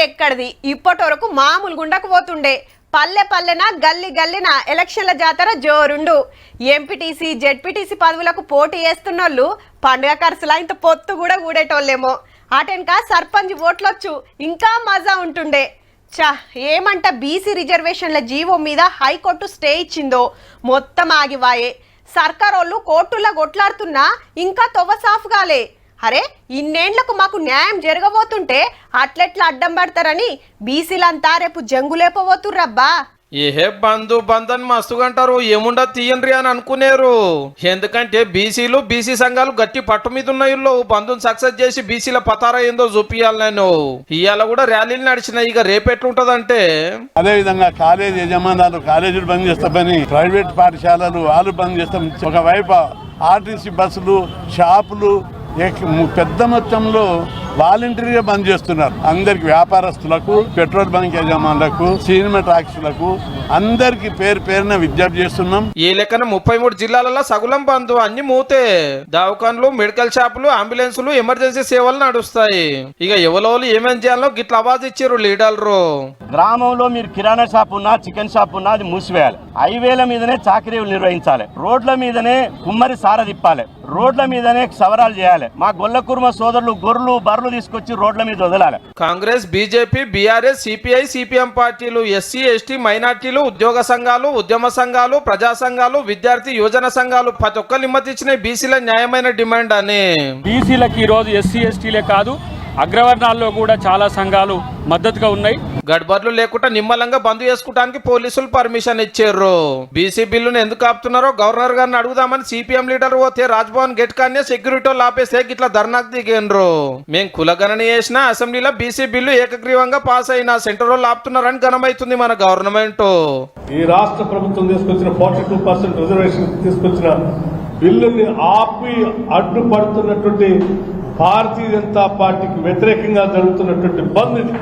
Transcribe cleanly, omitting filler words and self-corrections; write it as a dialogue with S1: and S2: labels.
S1: ఎక్కడిది ఇప్పటి వరకు మామూలు గుండకపోతుండే పల్లె పల్లెన గల్లి గల్లిన ఎలక్షన్ల జాతర జోరుండు. ఎంపీటీసీ జెడ్పీటీసీ పదవులకు పోటీ చేస్తున్నోళ్ళు పండుగ ఖర్చులా ఇంత పొత్తు కూడా కూడేటోళ్ళేమో. అటెన్కా సర్పంచ్ ఓట్లొచ్చు ఇంకా మజా ఉంటుండే. ఏమంట బీసీ రిజర్వేషన్ల జీవో మీద హైకోర్టు స్టే ఇచ్చిందో మొత్తం ఆగివాయే. సర్కారోళ్ళు కోర్టుల్లో కొట్లాడుతున్నా ఇంకా తొవ్వ సాఫ్గాలే. అరే ఇన్నేళ్లకు మాకు న్యాయం జరగబోతుంటే అట్లెట్లా అడ్డం పడతారని బీసీలంతా రేపు జంగులేపబోతుర్రబ్బా.
S2: ఏహే బంధన్ మస్తుగంటారు ఏముండ తీయండ్రి అని అనుకునేరు. ఎందుకంటే బీసీలు బీసీ సంఘాలు గట్టి పట్టు మీద ఉన్నాయిల్లో బంధుని సక్సెస్ చేసి బీసీల పతారా ఏందో చూపియాలి. నేను ఇవాళ కూడా ర్యాలీలు నడిచినాయి. ఇక రేపెట్లుంటదంటే
S3: అదే విధంగా కాలేజ్ యజమానాలు కాలేజీలు బంద్ చేస్తామని, ప్రైవేట్ పాఠశాలలు వాళ్ళు బంద్ చేస్తాం. ఒకవైపు ఆర్టీసీ బస్సులు, షాపులు పెద్ద మొత్తంలో వాలంటరీగా బంద్ చేస్తున్నారు. అందరికి వ్యాపారస్తులకు, పెట్రోల్ బంక్ యజమానులకు, సినిమా టాక్సులకు అందరికి పేరున విజ్ఞప్తి చేస్తున్నాం.
S2: ఈ లెక్కన 33 జిల్లాలలో సగులం బంధు అన్ని మూతే. దవాఖాన్లు, మెడికల్ షాపులు, అంబులెన్సులు, ఎమర్జెన్సీ సేవలు నడుస్తాయి. ఇక ఎవరోళ్ళు ఏమేం చేయాలో గిట్ల ఆవాజ్ ఇచ్చారు లీడర్లు.
S4: గ్రామంలో మీరు కిరాణా షాప్ ఉన్నా, చికెన్ షాప్ ఉన్నా అది మూసివేయాలి. హైవేల మీదనే చాకరీలు నిర్వహించాలి. రోడ్ల మీదనే కుమ్మరి సార తిప్పాలి. రోడ్ల మీదనే సవరాలు చేయాలి. మా గొల్లకుర్మ సోదరులు గొర్రెలు బర్రెలు తీసుకొచ్చి రోడ్ల మీద వదలాలి.
S2: Congress, BJP, BRS, CPI, CPM పార్టీలు, ఎస్సీ, ఎస్టీ, మైనార్టీలు, ఉద్యోగ సంఘాలు, ఉద్యమ సంఘాలు, ప్రజా సంఘాలు, విద్యార్థి యువజన సంఘాలు ప్రతి ఒక్కరు హిమ్మతిచ్చిన బీసీల న్యాయమైన డిమాండ్ అని.
S5: బీసీలకి ఈ రోజు ఎస్సీ ఎస్టీలే కాదు అగ్రవర్ణాల్లో కూడా చాలా సంఘాలు మద్దతుగా ఉన్నాయి.
S2: గడ్బర్లు లేకుండా నిమ్మలంగా బంద్ చేసుకోవడానికి పోలీసులు పర్మిషన్ ఇచ్చారు. బీసీ బిల్లును ఎందుకు ఆపుతున్నారో గవర్నర్ గారిని అడుగుదామని సిపిఎం లీడర్ పోతే రాజ్భవన్ గేట్ కానీ సెక్యూరిటీ ఆపేస్తే గిట్లా ధర్నాకు దిగేండ్రు. మేం కులగణన చేసిన అసెంబ్లీలో బీసీ బిల్లు ఏకగ్రీవంగా పాస్ అయినా సెంటర్ వాళ్ళు ఆపుతున్నారని ఘనమైతుంది మన గవర్నమెంట్.
S6: ఈ రాష్ట్ర ప్రభుత్వం తీసుకొచ్చిన 42% రిజర్వేషన్ తీసుకొచ్చిన బిల్లుని ఆపి అడ్డుపడుతున్నటువంటి భారతీయ జనతా పార్టీకి వ్యతిరేకంగా జరుగుతున్నటువంటి బంద్ ఇది.